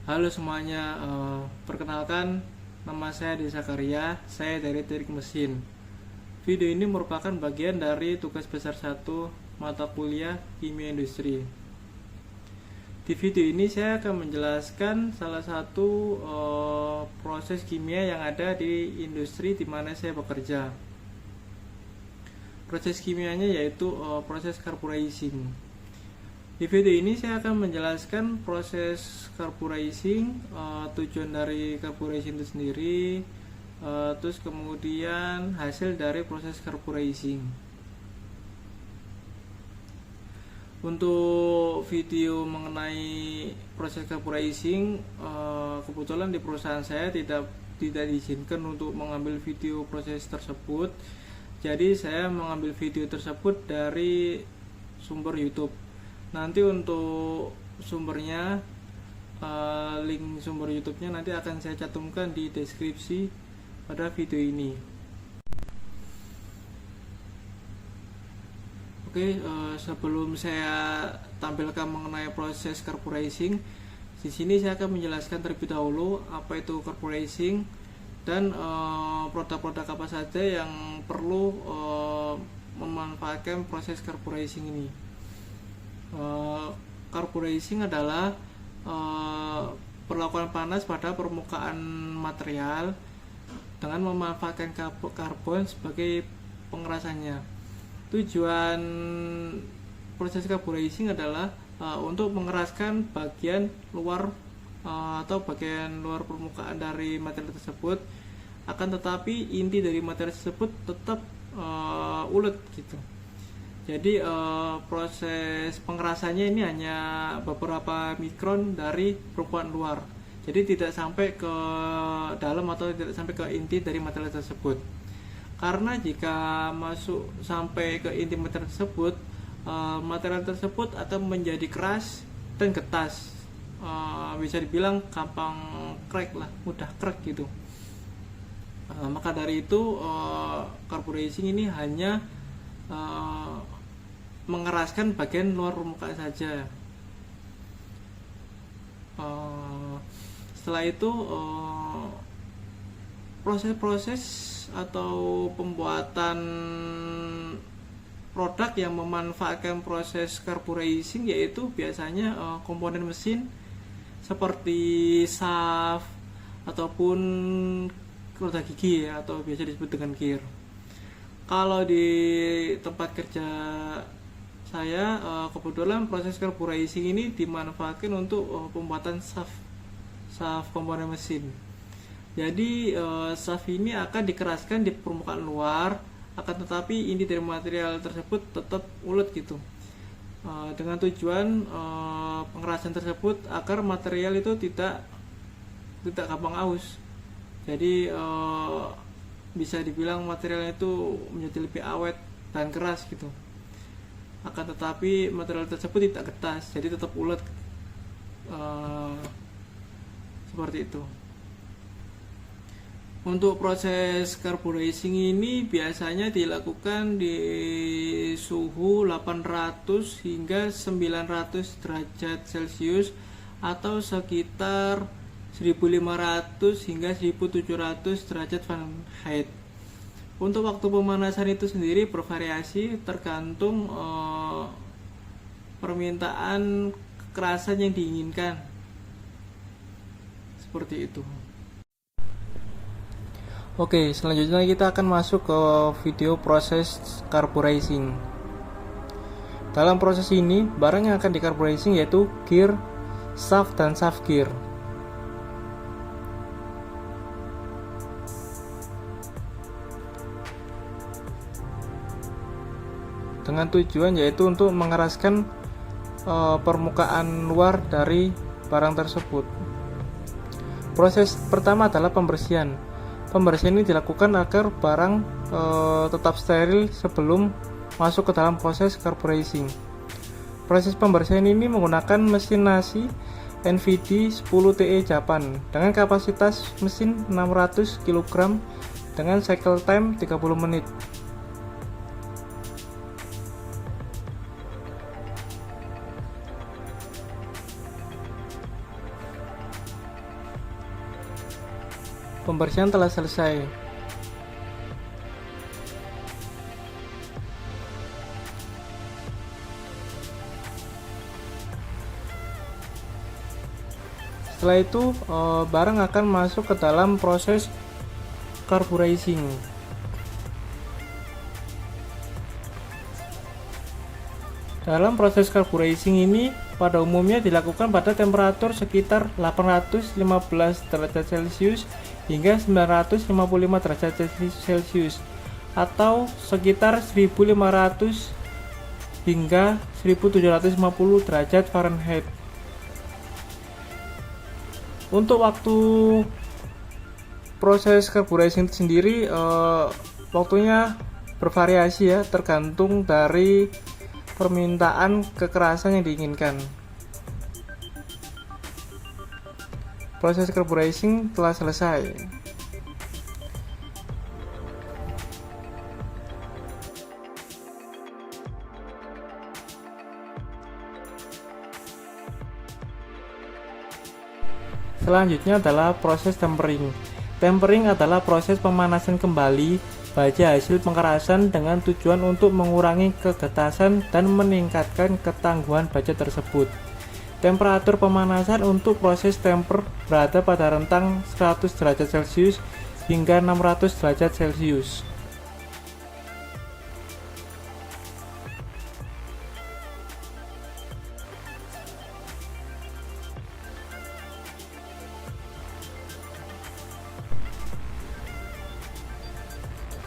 Halo semuanya, perkenalkan nama saya Desa Zakaria, saya dari Teknik Mesin. Video ini merupakan bagian dari tugas besar 1 mata kuliah Kimia Industri. Di video ini saya akan menjelaskan salah satu proses kimia yang ada di industri di mana saya bekerja. Proses kimianya yaitu proses carburizing. Di video ini saya akan menjelaskan proses carburizing, tujuan dari carburizing itu sendiri, terus kemudian hasil dari proses carburizing. Untuk video mengenai proses carburizing, kebetulan di perusahaan saya tidak diizinkan untuk mengambil video proses tersebut. Jadi saya mengambil video tersebut dari sumber YouTube. Nanti untuk sumbernya, link sumber YouTube-nya nanti akan saya cantumkan di deskripsi pada video ini. Oke, sebelum saya tampilkan mengenai proses carburizing, di sini saya akan menjelaskan terlebih dahulu apa itu carburizing dan produk-produk apa saja yang perlu memanfaatkan proses carburizing ini. Carburizing adalah perlakuan panas pada permukaan material dengan memanfaatkan karbon sebagai pengerasannya. Tujuan proses carburizing adalah untuk mengeraskan bagian luar atau bagian luar permukaan dari material tersebut, akan tetapi inti dari material tersebut tetap ulet gitu. Jadi proses pengerasannya ini hanya beberapa mikron dari permukaan luar. Jadi tidak sampai ke dalam atau tidak sampai ke inti dari material tersebut. Karena jika masuk sampai ke inti material tersebut akan menjadi keras dan getas, bisa dibilang gampang crack lah, mudah crack gitu. Maka dari itu carburizing ini hanya mengeraskan bagian luar permukaan saja. Setelah itu proses-proses atau pembuatan produk yang memanfaatkan proses carburizing yaitu biasanya komponen mesin seperti shaft ataupun roda gigi ya, atau biasa disebut dengan gear. Kalau di tempat kerja saya, kebetulan proses carburizing ini dimanfaatkan untuk pembuatan shaft komponen mesin. Jadi shaft ini akan dikeraskan di permukaan luar, akan tetapi inti dari material tersebut tetap ulet gitu. Dengan tujuan pengerasan tersebut agar material itu tidak gampang aus. Jadi bisa dibilang materialnya itu menjadi lebih awet dan keras gitu. Akan tetapi material tersebut tidak getas, jadi tetap ulet, seperti itu. Untuk proses carburizing ini biasanya dilakukan di suhu 800 hingga 900 derajat Celcius atau sekitar 1500 hingga 1700 derajat Fahrenheit. Untuk waktu pemanasan itu sendiri bervariasi tergantung permintaan kekerasan yang diinginkan. Seperti itu. Oke, selanjutnya kita akan masuk ke video proses carburizing. Dalam proses ini, barang yang akan dicarburizing yaitu gear, shaft, dan shaft gear. Dengan tujuan yaitu untuk mengeraskan permukaan luar dari barang tersebut. Proses pertama adalah pembersihan. Pembersihan ini dilakukan agar barang tetap steril sebelum masuk ke dalam proses carburizing. Proses pembersihan ini menggunakan mesin nasi NVD 10TE Japan dengan kapasitas mesin 600 kg dengan cycle time 30 menit. Pembersihan telah selesai. Setelah itu barang akan masuk ke dalam proses carburizing. Dalam proses carburizing ini pada umumnya dilakukan pada temperatur sekitar 815 derajat Celcius hingga 955 derajat Celcius atau sekitar 1500 hingga 1750 derajat Fahrenheit. Untuk waktu proses carburizing sendiri waktunya bervariasi ya, tergantung dari permintaan kekerasan yang diinginkan. Proses carburizing telah selesai. Selanjutnya adalah proses tempering. Tempering adalah proses pemanasan kembali baja hasil pengerasan dengan tujuan untuk mengurangi kegetasan dan meningkatkan ketangguhan baja tersebut. Temperatur pemanasan untuk proses temper berada pada rentang 100 derajat Celcius hingga 600 derajat Celcius.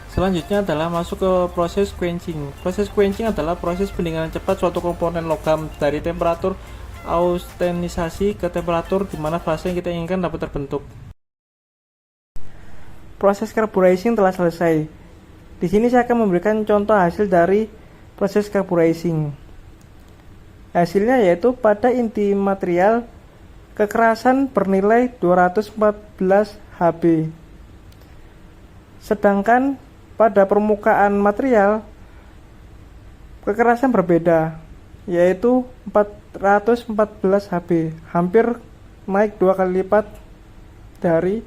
Selanjutnya adalah masuk ke proses quenching. Proses quenching adalah proses pendinginan cepat suatu komponen logam dari temperatur austenisasi ke temperatur di mana fase yang kita inginkan dapat terbentuk. Proses carburizing telah selesai. Di sini saya akan memberikan contoh hasil dari proses carburizing. Hasilnya yaitu pada inti material kekerasan bernilai 214 Hb. Sedangkan pada permukaan material kekerasan berbeda, yaitu 414 Hb, hampir naik 2 kali lipat dari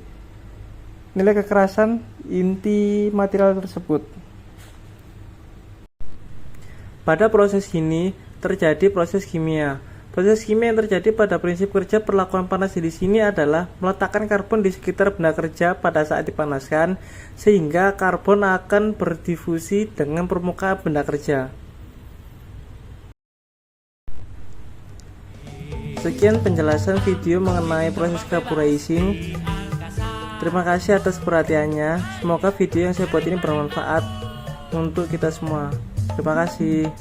nilai kekerasan inti material tersebut. Pada proses ini terjadi proses kimia. Proses kimia yang terjadi pada prinsip kerja perlakuan panas di sini adalah meletakkan karbon di sekitar benda kerja pada saat dipanaskan, sehingga karbon akan berdifusi dengan permukaan benda kerja. Sekian penjelasan video mengenai proses carburizing. Terima kasih atas perhatiannya. Semoga video yang saya buat ini bermanfaat untuk kita semua. Terima kasih.